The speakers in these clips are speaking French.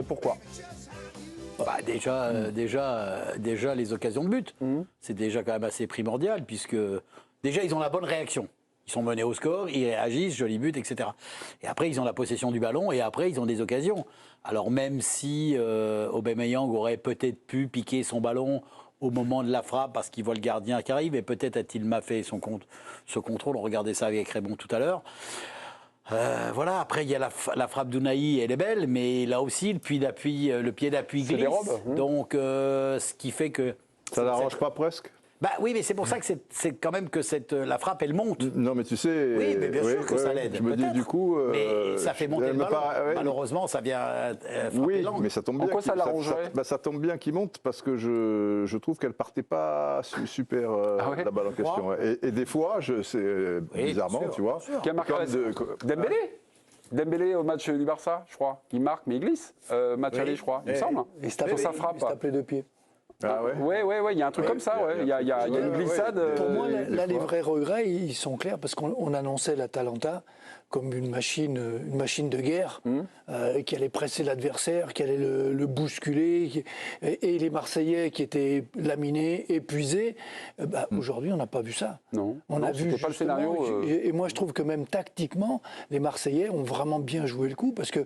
Pourquoi? Bah déjà, les occasions de but, c'est déjà quand même assez primordial, puisque déjà, ils ont la bonne réaction. Ils sont menés au score, ils réagissent, joli but, etc. Et après, ils ont la possession du ballon, et après, ils ont des occasions. Alors même si Aubameyang aurait peut-être pu piquer son ballon au moment de la frappe, parce qu'il voit le gardien qui arrive, et peut-être a-t-il mal fait ce contrôle, on regardait ça avec Raymond tout à l'heure. Voilà, après il y a la frappe d'Unai, elle est belle, mais là aussi le pied d'appui glisse. Dérobe, donc ce qui fait que ça n'arrange pas presque. Bah oui, mais c'est pour ça que c'est quand même que la frappe elle monte. Non, mais tu sais. Oui, mais bien sûr que ça l'aide. Je me dis du coup. Mais ça fait monter le ballon. Malheureusement, ça vient frapper l'angle. Mais ça tombe bien. En quoi ça l'arrangerait? Ça tombe bien qu'il monte parce que je trouve qu'elle partait pas super la balle en question. Et des fois, bizarrement, tu vois. Qui a marqué Dembélé. Dembélé au match du Barça, je crois. Il marque, mais il glisse. Match aller, je crois. Il me semble. Il se tape sa frappe. Il se tape les deux pieds. Ah ouais, il y a un truc comme ça, il y a une glissade. Pour moi, là, les vrais regrets, ils sont clairs parce qu'on annonçait l'Atalanta comme une machine de guerre qui allait presser l'adversaire, qui allait le bousculer, et les Marseillais qui étaient laminés, épuisés. Aujourd'hui, on n'a pas vu ça. Non, on a vu pas le scénario. Et moi, je trouve que même tactiquement, les Marseillais ont vraiment bien joué le coup parce que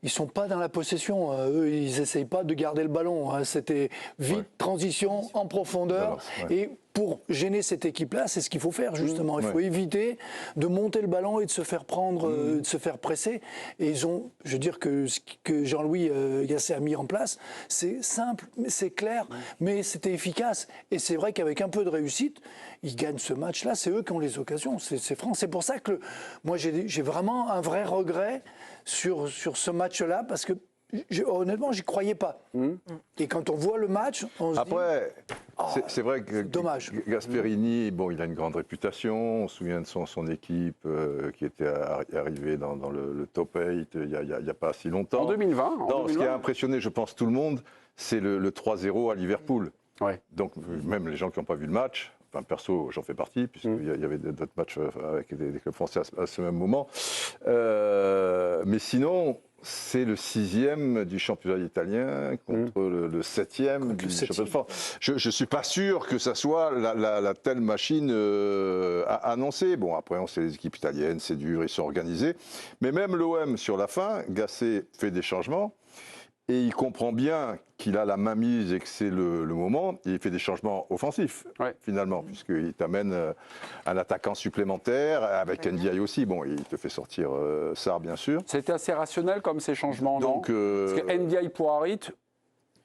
ils sont pas dans la possession. Eux, ils essayent pas de garder le ballon. C'était vite, transition en profondeur et pour gêner cette équipe-là, c'est ce qu'il faut faire justement. Il faut éviter de monter le ballon et de se faire prendre, de se faire presser. Et ils ont, je veux dire que ce que Jean-Louis Gasset a mis en place, c'est simple, c'est clair, mais c'était efficace. Et c'est vrai qu'avec un peu de réussite, ils gagnent ce match-là. C'est eux qui ont les occasions. C'est franc. C'est pour ça que moi j'ai vraiment un vrai regret sur ce match-là parce que honnêtement, j'y croyais pas. Et quand on voit le match, on se dit... Après, c'est vrai que dommage. Gasperini, bon, il a une grande réputation. On se souvient de son équipe qui était arrivée dans le top 8 il n'y a pas si longtemps. En 2020. Ce qui a impressionné, je pense, tout le monde, c'est le 3-0 à Liverpool. Ouais. Donc, même les gens qui n'ont pas vu le match... Enfin, perso, j'en fais partie, puisqu'il y avait d'autres matchs avec des clubs français à ce même moment. Mais sinon, c'est le 6e du championnat italien contre le 7e du championnat de France. Je ne suis pas sûr que ça soit la telle machine annoncée. Bon, après, on sait les équipes italiennes, c'est dur, ils sont organisés. Mais même l'OM, sur la fin, Gasset fait des changements. Et il comprend bien qu'il a la main mise et que c'est le moment. Et il fait des changements offensifs, finalement, puisqu'il t'amène un attaquant supplémentaire, avec Ndiaye aussi. Bon, il te fait sortir Sarr, bien sûr. C'était assez rationnel comme ces changements, donc, non Parce que Ndiaye pour Harit,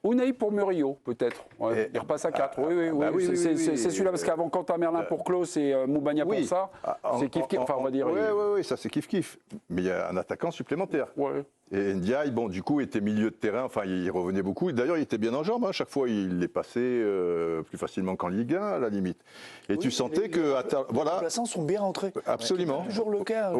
Unai pour Murillo, peut-être. Il repasse à 4. Oui, c'est celui-là, parce qu'avant, Quentin Merlin pour Klaus et Moubania pour ça, c'est kiff-kiff. Enfin, on va dire. Oui, ça c'est kiff-kiff. Mais il y a un attaquant supplémentaire. Et Ndiaye, bon, du coup, était milieu de terrain, enfin, il revenait beaucoup. D'ailleurs, il était bien en jambes, chaque fois, il les passait plus facilement qu'en Ligue 1, à la limite. Et tu sentais que... Les remplaçants sont bien rentrés. Absolument. C'est toujours le cas.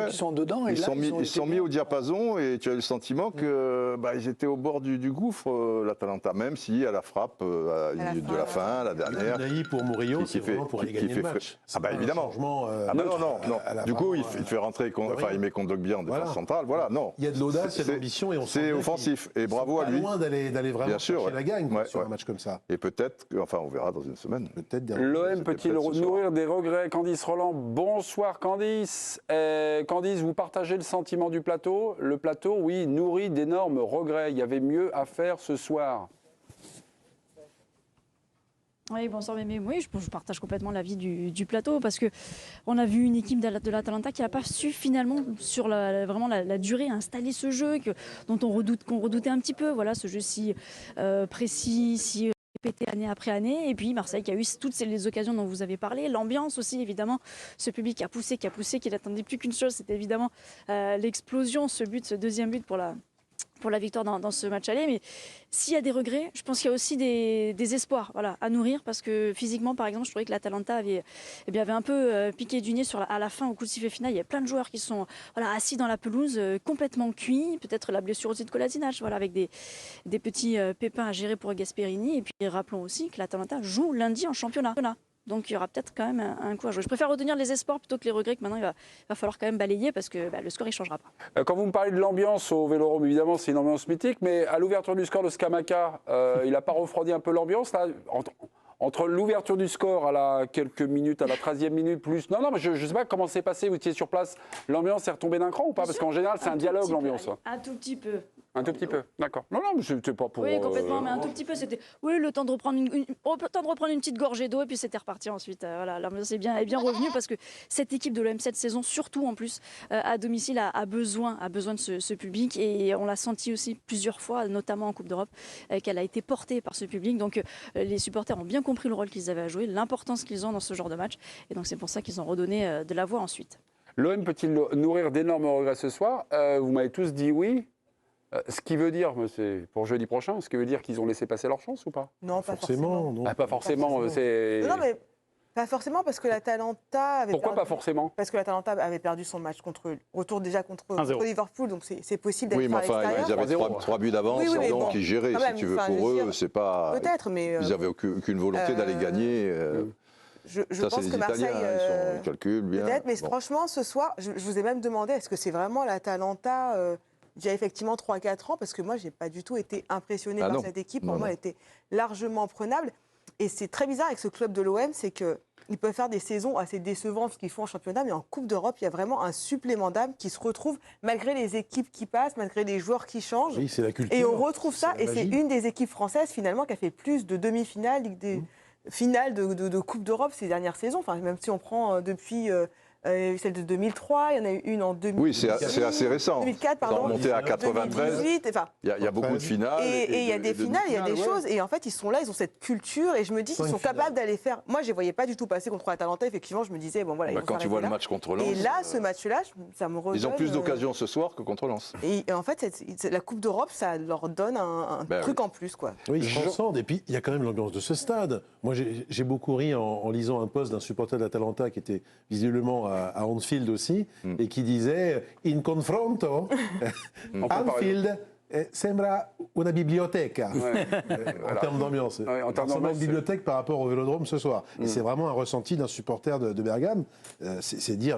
Ils sont dedans. Et ils sont mis au diapason, et tu as le sentiment qu'ils étaient au bord du gouffre, l'Atalanta, même si à la frappe, de la fin, la dernière... Ndiaye pour Murillo, c'est vraiment pour aller gagner le match. Évidemment. Non. Du coup, il te fait rentrer, il met Kondogbia en défense centrale, voilà, non. Il y a de l'audace, il y a de l'ambition et on c'est offensif. Et bravo à lui. Loin d'aller vraiment chercher la gagne sur un match comme ça. Et peut-être, on verra dans une semaine. L'OM peut-il nourrir des regrets? Candice Roland, bonsoir Candice. Candice, vous partagez le sentiment du plateau? Le plateau, oui, nourrit d'énormes regrets. Il y avait mieux à faire ce soir. Oui, bonsoir Mémé. Oui, je partage complètement l'avis du plateau parce que on a vu une équipe de l'Atalanta qui n'a pas su finalement sur vraiment la durée installer ce jeu qu'on redoutait un petit peu. Voilà, ce jeu si précis, si répété année après année. Et puis Marseille qui a eu toutes les occasions dont vous avez parlé. L'ambiance aussi, évidemment. Ce public qui a poussé, qui n'attendait plus qu'une chose, c'était évidemment l'explosion, ce deuxième but pour la victoire dans ce match aller. Mais s'il y a des regrets, je pense qu'il y a aussi des espoirs à nourrir parce que physiquement, par exemple, je trouvais que l'Atalanta avait un peu piqué du nez à la fin au coup de sifflet final. Il y a plein de joueurs qui sont assis dans la pelouse, complètement cuits. Peut-être la blessure aussi de Kolasinac, avec des petits pépins à gérer pour Gasperini. Et puis rappelons aussi que l'Atalanta joue lundi en championnat. Donc il y aura peut-être quand même un coup à jouer. Je préfère retenir les espoirs plutôt que les regrets que maintenant il va falloir quand même balayer parce que le score il ne changera pas. Quand vous me parlez de l'ambiance au Vélodrome, évidemment c'est une ambiance mythique, mais à l'ouverture du score de Scamacca, il n'a pas refroidi un peu l'ambiance là entre l'ouverture du score à la quelques minutes, à la 13e minute plus... Non, mais je ne sais pas comment c'est passé, vous étiez sur place, l'ambiance est retombée d'un cran ou pas? Parce qu'en général c'est un dialogue l'ambiance. Un tout petit peu. Un tout petit peu, d'accord. Non, mais c'était pas pour... Oui, complètement, mais un tout petit peu, c'était... Oui, le temps de reprendre une petite gorgée d'eau, et puis c'était reparti ensuite. Voilà, l'ambiance est bien revenue, parce que cette équipe de l'OM cette saison, surtout en plus, à domicile, a besoin de ce public, et on l'a senti aussi plusieurs fois, notamment en Coupe d'Europe, qu'elle a été portée par ce public. Donc les supporters ont bien compris le rôle qu'ils avaient à jouer, l'importance qu'ils ont dans ce genre de match, et donc c'est pour ça qu'ils ont redonné de la voix ensuite. L'OM peut-il nourrir d'énormes regrets ce soir? Vous m'avez tous dit oui. Ce qui veut dire, c'est pour jeudi prochain, ce qui veut dire qu'ils ont laissé passer leur chance ou pas? Non, pas forcément. Non. Pas forcément. Non, mais pas forcément parce que l'Atalanta avait Pourquoi perdu... pas forcément? Parce que l'Atalanta avait perdu son match contre Liverpool, donc c'est possible Oui, d'aller mais faire à enfin, l'extérieur. ils avaient 3 buts d'avance, Oui, mais donc bon, ils géraient, quand si même, tu veux, enfin, pour je veux eux, dire, c'est pas... Peut-être, mais... Ils n'avaient aucune volonté d'aller gagner. Je ça, pense c'est que les Marseille... Italiens, ils calculent bien. Peut-être, mais Bon. franchement, ce soir, je vous ai même demandé, est-ce que c'est vraiment l'Atalanta d'il y a effectivement 3-4 ans? Parce que moi, je n'ai pas du tout été impressionnée par cette équipe. Pour moi, elle était largement prenable. Et c'est très bizarre avec ce club de l'OM, c'est qu'ils peuvent faire des saisons assez décevantes, ce qu'ils font en championnat, mais en Coupe d'Europe, il y a vraiment un supplément d'âme qui se retrouve malgré les équipes qui passent, malgré les joueurs qui changent. Oui, c'est la culture. Et on retrouve ça, et c'est magie. une des équipes françaises finalement qui a fait plus de demi-finales, des finales de Coupe d'Europe ces dernières saisons. Enfin, même si on prend depuis celle de 2003, il y en a eu une en 2000. Oui, c'est assez récent. 2004, pardon. Remonté à 93. 2018, enfin, Il y a beaucoup de finales. et il y a des finales, il y a des choses. Et en fait, ils sont là, ils ont cette culture. Et je me dis qu'ils sont capables d'aller faire. Moi, je ne voyais pas du tout passer contre l'Atalanta. Effectivement, je me disais, bon voilà. Quand tu vois le match contre Lens. Et là, ce match-là, ça me redonne. Ils ont plus d'occasions ce soir que contre Lens. Et en fait, la Coupe d'Europe, ça leur donne un truc en plus, quoi. Oui, ils transcendent. Et puis, il y a quand même l'ambiance de ce stade. Moi, j'ai beaucoup ri en lisant un post d'un supporter de l'Atalanta qui était visiblement à Anfield aussi, et qui disait « In confronto, Anfield sembra una biblioteca ». En termes d'ambiance. Ouais, en termes C'est d'ambiance, une bibliothèque par rapport au Vélodrome ce soir. Et c'est vraiment un ressenti d'un supporter de Bergame. C'est dire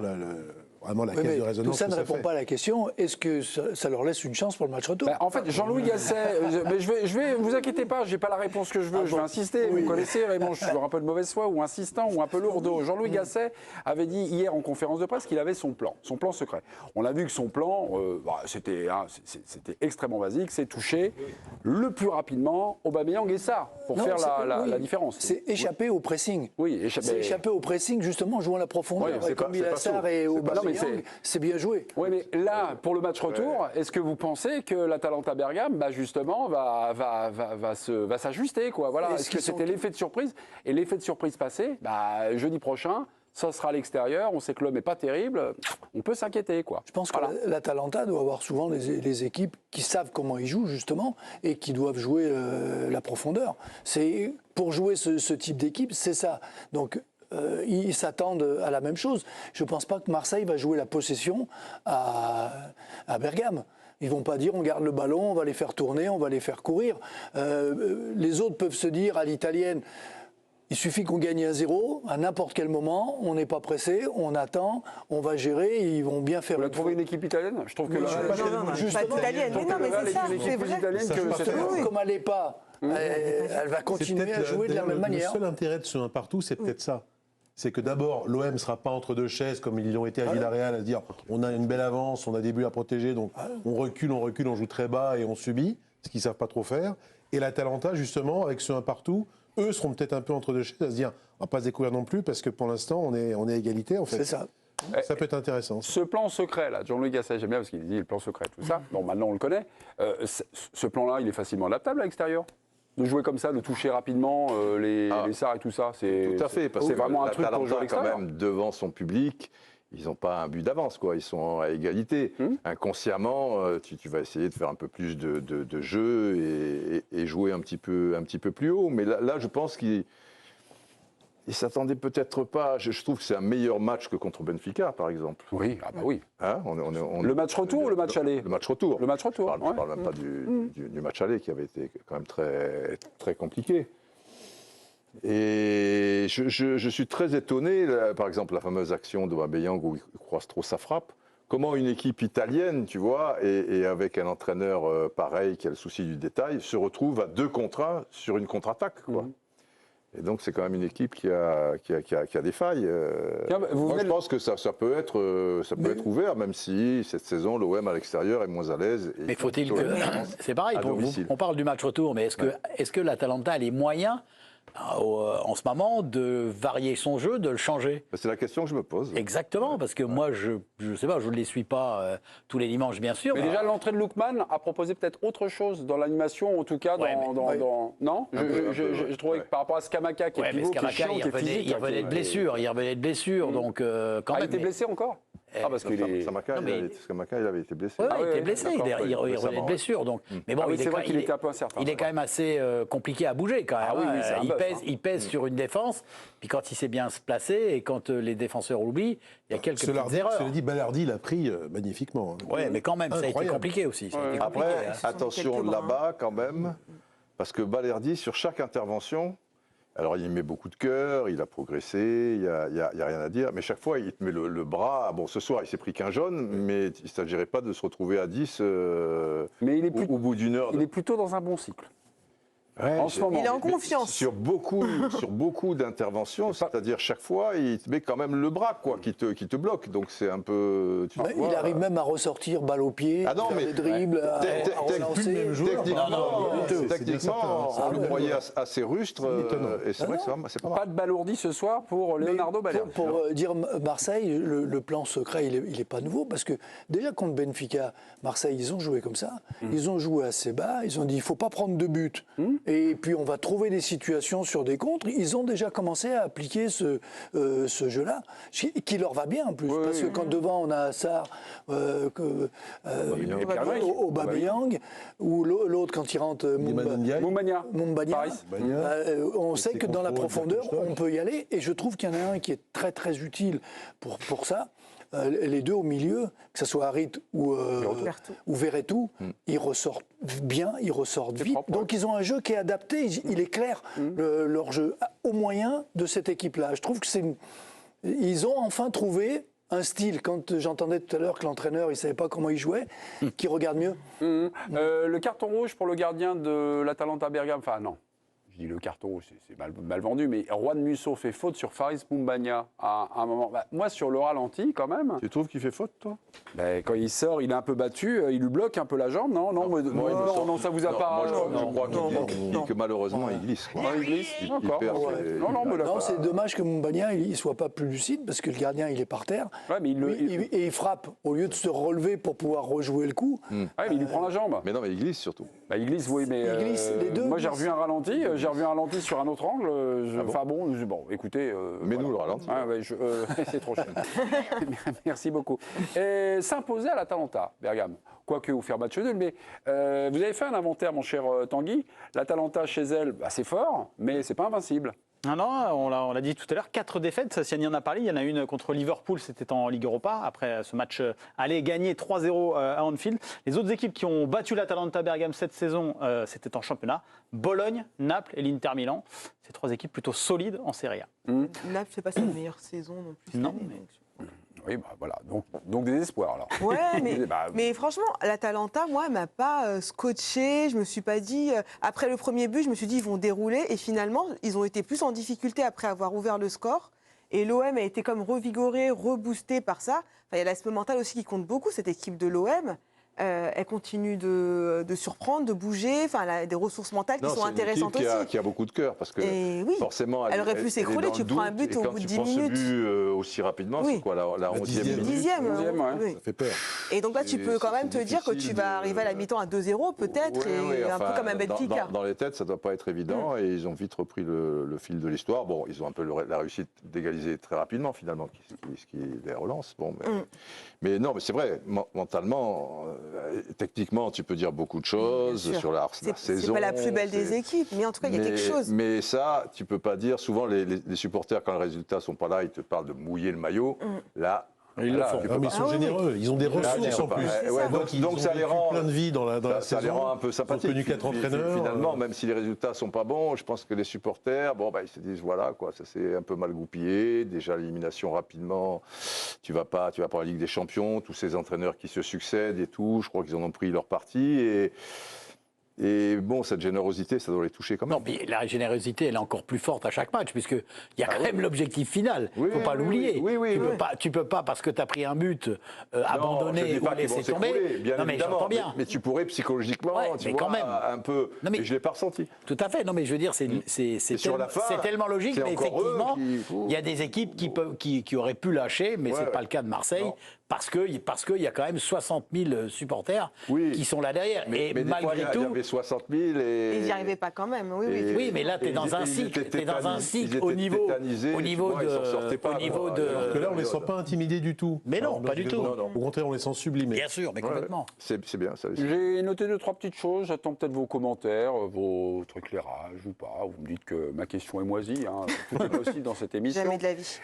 vraiment la caisse de résonance. Tout ça que ne répond fait. pas à la question. Est-ce que ça leur laisse une chance pour le match retour? En fait, Jean-Louis Gasset, mais je vais, vous inquiétez pas, j'ai pas la réponse que je veux, je vais insister. Vous connaissez Raymond, je suis toujours un peu de mauvaise foi, ou insistant, ou un peu lourdeau. Jean-Louis Gasset avait dit hier en conférence de presse qu'il avait son plan secret. On a vu que son plan, c'était extrêmement basique, c'est toucher le plus rapidement Aubameyang et Sarr pour faire la différence. C'est échapper au pressing. Oui, c'est échapper au pressing, justement, jouant la profondeur. Oui, et comme il a Sarr et Aubameyang, c'est bien joué. Oui, mais là, pour le match retour, est-ce que vous pensez que l'Atalanta Bergame, justement, va s'ajuster, quoi? Voilà. Est-ce que c'était l'effet de surprise? Et l'effet de surprise passé, jeudi prochain, ça sera à l'extérieur. On sait que l'homme n'est pas terrible. On peut s'inquiéter, quoi. Je pense que l'Atalanta doit avoir souvent les équipes qui savent comment ils jouent, justement, et qui doivent jouer la profondeur. Pour jouer ce type d'équipe, c'est ça. Donc, ils s'attendent à la même chose. Je ne pense pas que Marseille va jouer la possession à Bergame. Ils ne vont pas dire on garde le ballon, on va les faire tourner, on va les faire courir. Les autres peuvent se dire à l'italienne, il suffit qu'on gagne 1-0 à n'importe quel moment, on n'est pas pressé, on attend, on va gérer, ils vont bien faire. Vous avez trouvé une équipe italienne? Je trouve que Non, pas italienne. Mais non, mais c'est ça, c'est vrai. Comme elle n'est pas, elle va continuer à jouer de la même manière. Le seul intérêt de ce 1 partout, c'est peut-être ça. C'est que d'abord, l'OM ne sera pas entre deux chaises comme ils l'ont été à Villarreal, à se dire on a une belle avance, on a des buts à protéger, donc on recule, on joue très bas et on subit, ce qu'ils ne savent pas trop faire. Et l'Atalanta, justement, avec ce 1 partout, eux seront peut-être un peu entre deux chaises à se dire on ne va pas se découvrir non plus parce que pour l'instant, on est à égalité, en fait. C'est ça. Ça peut être intéressant. Ce plan secret, là, Jean-Louis Gasset, j'aime bien parce qu'il dit le plan secret, tout ça. Bon, maintenant on le connaît. Ce plan-là, il est facilement adaptable à l'extérieur? De jouer comme ça, de toucher rapidement les Sarr et tout ça, c'est tout à fait, parce c'est que vraiment un truc pour jouer à quand l'extérieur. même devant son public, ils n'ont pas un but d'avance, quoi. Ils sont à égalité. Inconsciemment, tu vas essayer de faire un peu plus de jeu et jouer un petit peu plus haut. Mais là je pense qu'ils ne s'attendaient peut-être pas. Je trouve que c'est un meilleur match que contre Benfica, par exemple. Oui, oui. Hein, Le match retour ou le match aller? Le match retour. Le match retour. Je ne parle même pas du match aller qui avait été quand même très, très compliqué. Et je suis très étonné, là, par exemple, la fameuse action d'Aubameyang où il croise trop sa frappe. Comment une équipe italienne, tu vois, et avec un entraîneur pareil qui a le souci du détail, se retrouve à 2 contre 1 sur une contre-attaque, quoi. Et donc, c'est quand même une équipe qui a des failles. Moi, je pense que ça peut être ouvert, même si cette saison, l'OM à l'extérieur est moins à l'aise. Mais faut-il que... C'est pareil, on parle du match retour, mais est-ce que l'Atalanta a les moyens en ce moment de varier son jeu, de le changer? C'est la question que je me pose. Exactement, parce que moi, je sais pas, je ne les suis pas tous les dimanches, bien sûr. Mais déjà, l'entrée de Lookman a proposé peut-être autre chose dans l'animation, en tout cas Non, je trouvais que par rapport à Scamacca, qui est pivot, qui est chiant, qui est physique... Il revenait de blessure, donc quand même... Il était blessé encore? Parce que Scamacca, il avait été blessé. Oui, il était blessé, il revenait de blessure. Donc. Mais bon, c'est vrai qu'il était un peu incertain. Il est quand même assez compliqué à bouger, quand même. Il pèse sur une défense, puis quand il sait bien se placer, et quand les défenseurs l'oublient, il y a quelques petites erreurs. Cela dit, Balerdi l'a pris magnifiquement. Oui, mais quand même, ça a été compliqué aussi. Après, attention là-bas, quand même, parce que Balerdi, sur chaque intervention... Alors, il met beaucoup de cœur, il a progressé, il n'y a rien à dire. Mais chaque fois, il te met le bras. Bon, ce soir, il s'est pris qu'un jaune, mais il ne s'agirait pas de se retrouver à 10 au bout d'une heure. Il est plutôt dans un bon cycle. Ouais, en ce moment. Il est en confiance. Sur beaucoup d'interventions, c'est-à-dire chaque fois, il te met quand même le bras qui te bloque. Donc c'est un peu... il arrive même à ressortir balle au pied, faire des dribbles, à relancer. Techniquement, on le croyait assez rustre. Et c'est vrai que c'est pas mal. Pas de balourdi ce soir pour Leonardo Balerdi. Pour dire Marseille, le plan secret, il n'est pas nouveau. Parce que déjà contre Benfica, Marseille, ils ont joué comme ça. Ils ont joué assez bas. Ils ont dit, il ne faut pas prendre de but. Et puis on va trouver des situations sur des contres. Ils ont déjà commencé à appliquer ce jeu-là, qui leur va bien en plus. Parce que quand devant on a Assar, Aubameyang, ou l'autre quand il rentre, Mumbagna, on sait que dans la profondeur, on peut y aller. Et je trouve qu'il y en a un qui est très très utile pour ça. Les deux au milieu, que ce soit Harit ou Verretou, ils ressortent bien, ils ressortent vite. Propre, donc ils ont un jeu qui est adapté, il est clair, leur jeu, au moyen de cette équipe-là. Je trouve que ils ont enfin trouvé un style. Quand j'entendais tout à l'heure que l'entraîneur, il ne savait pas comment il jouait, qui regarde mieux. Le carton rouge pour le gardien de l'Atalanta Bergame, enfin non. Je dis le carton, c'est mal vendu, mais Juan Musso fait faute sur Faris Mumbagna à un moment. Moi, sur le ralenti, quand même. Tu trouves qu'il fait faute, toi? Quand il sort, il est un peu battu, il lui bloque un peu la jambe, non, ça vous a pas... Je crois qu'il dit que malheureusement, il glisse. Il glisse. Encore. Non, c'est dommage que Mumbagna il soit pas plus lucide, parce que le gardien, il est par terre. Ouais, mais et il frappe, au lieu de se relever pour pouvoir rejouer le coup. Ouais, mais il lui prend la jambe. Mais non, mais il glisse surtout. Il glisse, oui, mais... Il glisse, les deux. Moi, j'ai revu un ralenti. J'ai revu un ralenti sur un autre angle. Bon, écoutez... Mais nous, le ralenti. C'est trop cher. Merci beaucoup. S'imposer à l'Atalanta, Bergame. Quoique, vous faire match nul, mais vous avez fait un inventaire, mon cher Tanguy. L'Atalanta, chez elle, c'est fort, mais c'est pas invincible. Non, on l'a dit tout à l'heure, 4 défaites. Siani en a parlé. Il y en a une contre Liverpool, c'était en Ligue Europa. Après ce match aller gagner 3-0 à Anfield. Les autres équipes qui ont battu l'Atalanta Bergame cette saison, c'était en championnat. Bologne, Naples et l'Inter Milan. Ces 3 équipes plutôt solides en Serie A. Naples, c'est pas sa meilleure saison non plus. Non, Oui, voilà. Donc des espoirs, alors. Ouais, mais franchement, l'Atalanta, moi, elle m'a pas scotché. Je me suis pas dit... après le premier but, je me suis dit, ils vont dérouler. Et finalement, ils ont été plus en difficulté après avoir ouvert le score. Et l'OM a été comme revigoré, reboosté par ça. Il y a l'aspect mental aussi qui compte beaucoup, cette équipe de l'OM. Elle continue de surprendre, de bouger, des ressources mentales qui sont intéressantes aussi. Qui a beaucoup de cœur, parce que forcément, elle aurait pu s'écrouler, tu prends un but au bout de 10 minutes. Et quand tu prends ce but aussi rapidement, c'est quoi, la 11e minute? 10e, ça fait peur. Et donc là, tu peux quand même te dire que tu vas arriver à la mi-temps à 2-0 peut-être, un peu comme un Benfica. Dans les têtes, ça ne doit pas être évident, et ils ont vite repris le fil de l'histoire. Bon, ils ont un peu la réussite d'égaliser très rapidement, finalement, ce qui les relance. Bon, mais non, mais c'est vrai, mentalement... techniquement, tu peux dire beaucoup de choses sur la saison. C'est pas la plus belle des équipes, mais en tout cas, il y a quelque chose. Mais ça, tu peux pas dire. Souvent, les supporters, quand les résultats sont pas là, ils te parlent de mouiller le maillot. Là, Ils le font. Ah, mais ils sont généreux, ils ont des ressources en plus. Donc ça les rend plein de vie dans la ça les saison. rend un peu sympathiques. Ils ont connu 4 entraîneurs. Finalement, même si les résultats sont pas bons, je pense que les supporters, ils se disent voilà quoi, ça s'est un peu mal goupillé. Déjà l'élimination rapidement, tu vas pas pour la Ligue des Champions, tous ces entraîneurs qui se succèdent et tout. Je crois qu'ils en ont pris leur parti et bon, cette générosité, ça doit les toucher quand même. Non, mais la générosité, elle est encore plus forte à chaque match, puisqu'il y a quand même l'objectif final. Il ne faut pas l'oublier. Tu peux pas, parce que tu as pris un but, abandonner ou laisser tomber. Bien mais évidemment, j'entends bien. mais tu pourrais psychologiquement, tu vois, quand même. un peu. Non, mais et je ne l'ai pas ressenti. Tout à fait. Non, mais je veux dire, c'est tellement logique, mais effectivement, il y a des équipes qui auraient pu lâcher, mais ce n'est pas le cas de Marseille. Non. Parce qu'il y a quand même 60 000 supporters qui sont là derrière. Mais malgré tout. Il y avait 60 000 et. Ils n'y arrivaient pas quand même. Oui, mais là, tu es dans un cycle. Tu es dans un cycle au niveau de. Parce que là, on ne les sent pas intimidés du tout. Mais non, pas du tout. Au contraire, on les sent sublimés. Bien sûr, mais complètement. C'est bien ça. J'ai noté 2-3 petites choses. J'attends peut-être vos commentaires, votre éclairage ou pas. Vous me dites que ma question est moisie. Tout est possible dans cette émission. Jamais de la vie.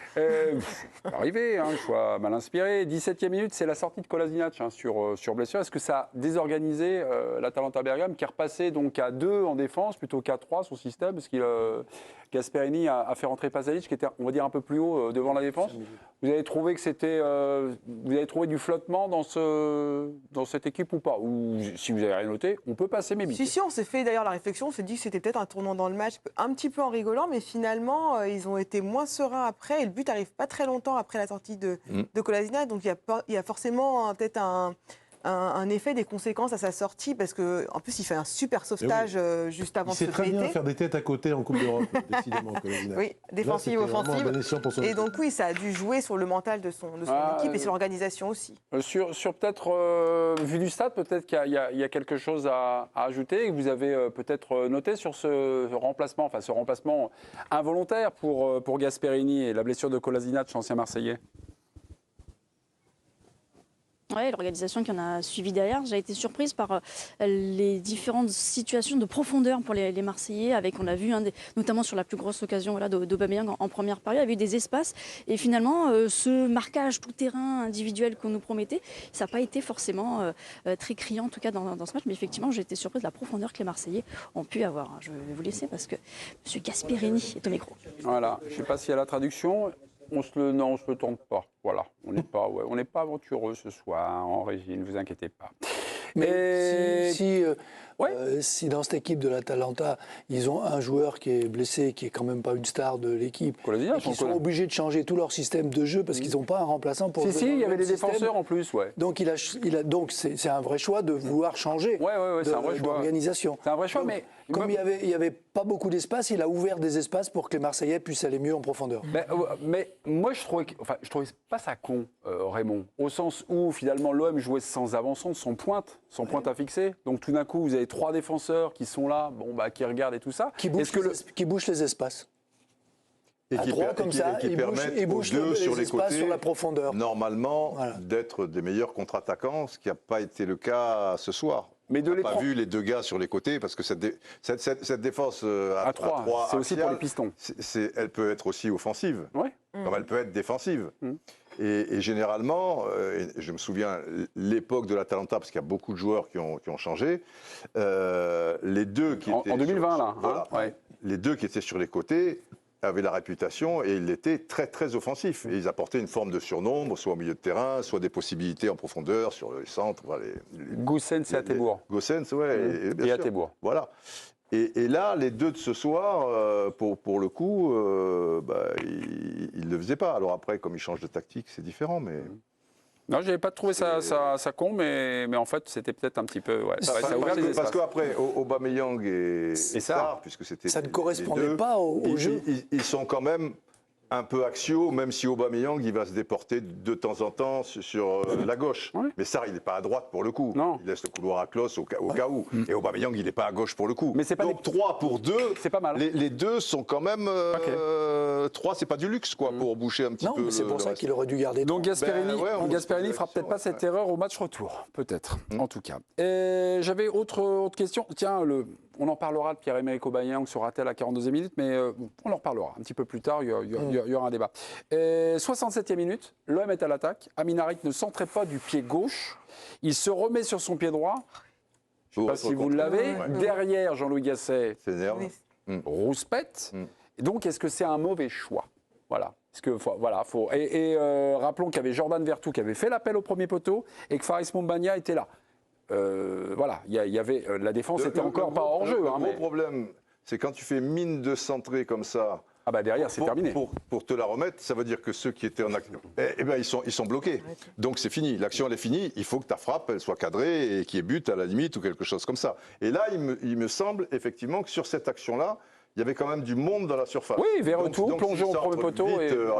Arrivé, je sois mal inspiré. 17e minute, c'est la sortie de Kolasinac sur blessure. Est-ce que ça a désorganisé l'Atalanta Bergame qui est repassé donc à 2 en défense plutôt qu'à 3 son système parce qu'il Gasperini a fait rentrer Pasalic qui était, on va dire, un peu plus haut devant la défense. Vous avez trouvé que c'était, vous avez trouvé du flottement dans cette équipe ou pas? Ou si vous n'avez rien noté, on peut passer mes bits. Si, on s'est fait d'ailleurs la réflexion, on s'est dit que c'était peut-être un tournant dans le match, un petit peu en rigolant, mais finalement, ils ont été moins sereins après. Et le but n'arrive pas très longtemps après la sortie de Kolasinac. Donc il y a forcément peut-être un effet, des conséquences à sa sortie, parce qu'en plus, il fait un super sauvetage juste avant de se très bien faire des têtes à côté en Coupe d'Europe, décidément. Oui, défensive, offensive. Et donc, oui, ça a dû jouer sur le mental de son équipe et sur l'organisation aussi. Sur peut-être, vu du stade, peut-être qu'il y a quelque chose à ajouter, que vous avez peut-être noté sur ce remplacement involontaire pour Gasperini et la blessure de Kolasinac, l'ancien Marseillais. Oui, l'organisation qui en a suivi derrière. J'ai été surprise par les différentes situations de profondeur pour les Marseillais. On a vu, notamment sur la plus grosse occasion d'Aubameyang en première période, il y avait eu des espaces. Et finalement, ce marquage tout-terrain individuel qu'on nous promettait, ça n'a pas été forcément très criant, en tout cas dans ce match. Mais effectivement, j'ai été surprise de la profondeur que les Marseillais ont pu avoir. Je vais vous laisser parce que M. Gasperini est au micro. Voilà, je ne sais pas s'il y a la traduction. Non, on ne se le tente pas. Voilà, on n'est pas aventureux ce soir en régie, ne vous inquiétez pas. Mais si dans cette équipe de l'Atalanta, ils ont un joueur qui est blessé, qui est quand même pas une star de l'équipe, qui sont obligés de changer tout leur système de jeu parce qu'ils n'ont pas un remplaçant pour. Il y avait des défenseurs en plus, ouais. Donc donc c'est un vrai choix de vouloir changer d'organisation. C'est un vrai choix, mais comme il y avait pas beaucoup d'espace, il a ouvert des espaces pour que les Marseillais puissent aller mieux en profondeur. Mais moi, je trouvais pas ça con, Raymond, au sens où finalement l'OM jouait sans avant-centre, sans pointe à fixer. Donc tout d'un coup, vous avez 3 défenseurs qui sont là, qui regardent et tout ça. Qui bouchent les espaces. Et qui permettent aux deux sur les côtés, sur la profondeur. Normalement, d'être des meilleurs contre-attaquants, ce qui n'a pas été le cas ce soir. Mais on n'a pas vu les 2 gars sur les côtés, parce que cette défense à 3, c'est aussi pour les pistons. Elle peut être aussi offensive, comme elle peut être défensive. Et généralement, je me souviens, l'époque de l'Atalanta, parce qu'il y a beaucoup de joueurs qui ont changé, les 2 qui étaient... En 2020, les 2 qui étaient sur les côtés avaient la réputation et ils étaient très très offensifs. Et ils apportaient une forme de surnombre, soit au milieu de terrain, soit des possibilités en profondeur sur le centre. Goussens et Attebourg. Goussens, et Attebourg. Voilà. Et là, les 2 de ce soir, pour le coup, ils ne le faisaient pas. Alors après, comme ils changent de tactique, c'est différent, mais... Non, je n'avais pas trouvé ça con, mais en fait, c'était peut-être un petit peu... ça a ouvert les espaces. Parce qu'après, Aubameyang et Sarr, puisque c'était... Ça ne correspondait pas au jeu. Ils sont quand même un peu axiaux, même si Aubameyang, il va se déporter de temps en temps sur la gauche. Mais Sarr, il n'est pas à droite pour le coup. Non. Il laisse le couloir à Klose au cas où. Et Aubameyang, il n'est pas à gauche pour le coup. Mais pas donc 3 pour 2, c'est pas mal. Les 2 sont quand même... 3, c'est pas du luxe, quoi, pour boucher un petit peu. Non, mais c'est pour ça qu'il aurait dû garder. Donc Gasperini ne fera peut-être pas cette erreur au match retour. Peut-être, en tout cas. J'avais autre question. Tiens, on en parlera de Pierre-Emerick Aubameyang sur Ratel à la 42e minute, mais on en reparlera un petit peu plus tard, il y aura un débat. 67e minute, l'OM est à l'attaque. Amin Harit ne centrait pas du pied gauche. Il se remet sur son pied droit. Je ne sais pas si vous l'avez. Derrière, Jean-Louis Gasset rouspète. Et donc, est-ce que c'est un mauvais choix? Voilà. Parce que, voilà, rappelons qu'il y avait Jordan Vertou qui avait fait l'appel au premier poteau et que Faris Moumbagna était là. Voilà, il y avait la défense n'était encore pas hors jeu. Le gros problème, c'est quand tu fais mine de centrer comme ça. Ah bah derrière, c'est terminé. Pour te la remettre, ça veut dire que ceux qui étaient en action, ils sont bloqués. Donc c'est fini. L'action, elle est finie. Il faut que ta frappe, elle soit cadrée et qu'il y ait but à la limite ou quelque chose comme ça. Et là, il me semble effectivement que sur cette action-là, il y avait quand même du monde dans la surface. Oui, Verretou, plongeon au premier poteau.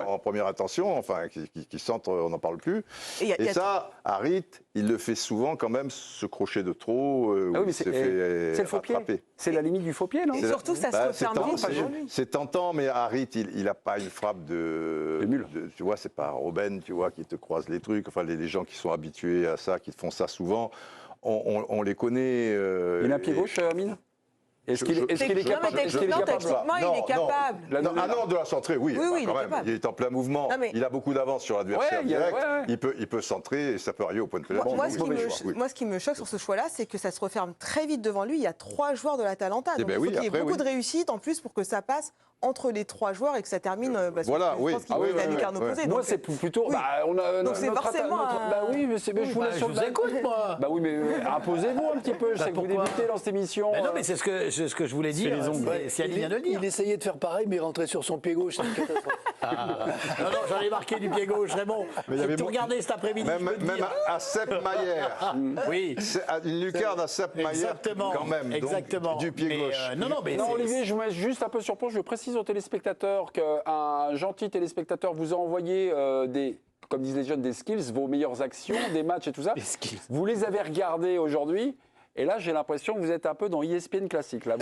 En première intention, enfin, qui centre, on n'en parle plus. Et ça, Harit, il le fait souvent quand même, ce crochet de trop, c'est le faux pied. C'est la limite du faux pied, non? Et surtout, ça se referme vite. C'est tentant, mais Harit, il n'a pas une frappe de nul. Tu vois, c'est pas Robben, tu vois, qui te croise les trucs. Enfin, les gens qui sont habitués à ça, qui font ça souvent, on les connaît. Il a un pied gauche, Amine? Est-ce qu'il est capable? Techniquement, il est capable. Non, de la centrer, oui. Oui, quand même. Il est en plein mouvement. Il a beaucoup d'avance sur l'adversaire direct. Il peut centrer et ça peut arriver au point de pénalty. Moi, ce qui me choque sur ce choix-là, c'est que ça se referme très vite devant lui. Il y a 3 joueurs de l'Atalanta. Donc il faut qu'il y ait beaucoup de réussite en plus pour que ça passe entre les 3 joueurs et que ça termine. Voilà, oui. Je pense qu'il a la lucarne opposée. Moi, c'est plutôt. Donc c'est forcément. Bah oui, mais je vous laisse sur le balcon. moi. Bah oui, mais imposez-vous un petit peu. Je sais que vous débutez dans cette émission. Non, mais c'est ce que je voulais dire. C'est Aline vient de le dire. Il essayait de faire pareil, mais il rentrait sur son pied gauche. C'est une catastrophe. Non, j'en ai marqué du pied gauche, Raymond. J'ai tout regardé cet après-midi. Même à Sepp Maier. Oui. Une lucarne à Sepp Maier. Quand même. Exactement. Du pied gauche. Non, Olivier, je vous mets juste un peu sur pont. Je précise aux téléspectateurs qu'un gentil téléspectateur vous a envoyé comme disent les jeunes, des skills, vos meilleures actions, des matchs et tout ça. Vous les avez regardés aujourd'hui. Et là, j'ai l'impression que vous êtes un peu dans ESPN classique. Là.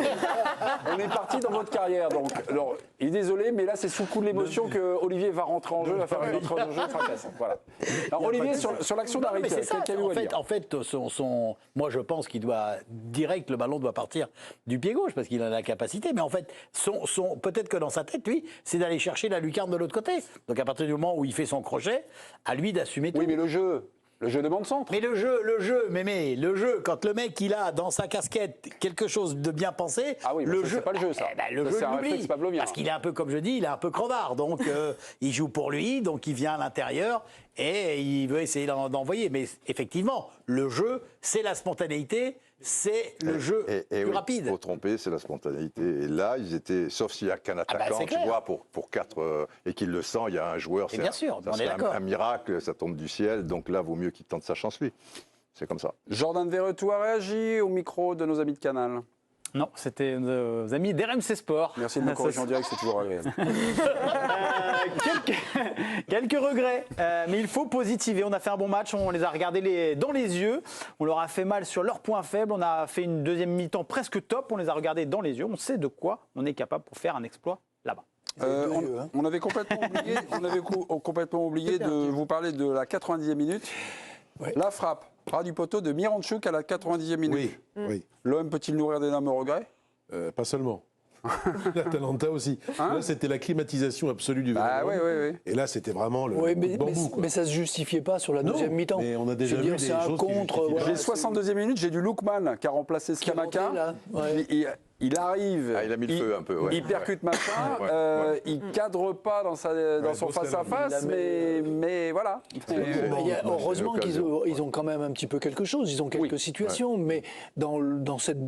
On est parti dans votre carrière. Donc, alors, il est désolé, mais là, c'est sous le coup de l'émotion que Olivier va rentrer en jeu, va faire une autre jeu fracassante. Voilà. Alors, Olivier, sur l'action d'Harit, en fait, moi, je pense qu'il doit direct, le ballon doit partir du pied gauche parce qu'il a la capacité. Mais en fait, peut-être que dans sa tête, lui, c'est d'aller chercher la lucarne de l'autre côté. Donc, à partir du moment où il fait son crochet, à lui d'assumer tout. Oui, mais le jeu demande centre. Mais le jeu, quand le mec il a dans sa casquette quelque chose de bien pensé, le jeu, c'est pas le jeu ça. Le jeu l'oublie. Parce qu'il est un peu, comme je dis, il est un peu crevard. Donc il joue pour lui, donc il vient à l'intérieur et il veut essayer d'envoyer. Mais effectivement, le jeu, c'est la spontanéité. C'est le jeu plus rapide. Il faut tromper, c'est la spontanéité. Et là, ils étaient, sauf s'il n'y a qu'un attaquant, tu vois, pour 4, et qu'il le sent, il y a un joueur. Bien sûr, on est d'accord. Un miracle, ça tombe du ciel. Donc là, vaut mieux qu'il tente sa chance, lui. C'est comme ça. Jordan Verretou a réagi au micro de nos amis de Canal. Non, c'était nos amis d'RMC Sport. Merci de me corriger en direct, c'est toujours agréable. Quelques regrets, mais il faut positiver. On a fait un bon match, on les a regardés dans les yeux. On leur a fait mal sur leurs points faibles. On a fait une deuxième mi-temps presque top. On les a regardés dans les yeux. On sait de quoi on est capable pour faire un exploit là-bas. On avait complètement oublié de vous parler de la 90e minute. Ouais. La frappe, ras du poteau de Miranchuk à la 90e minute. Oui. L'OM peut-il nourrir d'énormes regrets? Pas seulement. L'Atalanta aussi. Là, c'était la climatisation absolue du Vélodrome. Et là, c'était vraiment le bambou. Mais ça ne se justifiait pas sur la deuxième mi-temps. Mais on a déjà vu des choses contre. J'ai 62e minute, j'ai du Lookman qui a remplacé Scamacca. Il arrive, il a mis le feu un peu. Il percute machin, il cadre pas dans son face-à-face, mais voilà. Heureusement qu'ils ont quand même un petit peu quelque chose, ils ont quelques situations, mais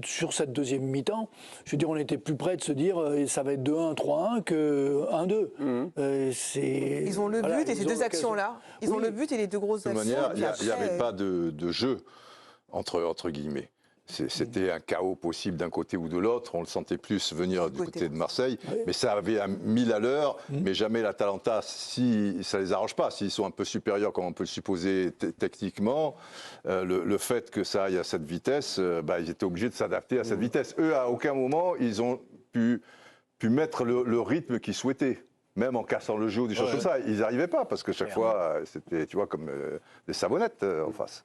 sur cette deuxième mi-temps, je veux dire, on était plus près de se dire ça va être 2-1, 3-1 que 1-2. Ils ont le but et ces deux actions-là, ils ont le but et les deux grosses actions. De toute manière, il n'y avait pas de jeu, entre guillemets. C'était un chaos possible d'un côté ou de l'autre. On le sentait plus venir du côté de Marseille. Mais ça avait à 1000 à l'heure. Mais jamais l'Atalanta, si ça ne les arrange pas, s'ils sont un peu supérieurs, comme on peut le supposer techniquement, le fait que ça aille à cette vitesse, ils étaient obligés de s'adapter à cette vitesse. Eux, à aucun moment, ils ont pu mettre le rythme qu'ils souhaitaient. Même en cassant le jeu ou des choses comme ça. Ils n'y arrivaient pas, parce que chaque fois, c'était, tu vois, comme des savonnettes en face.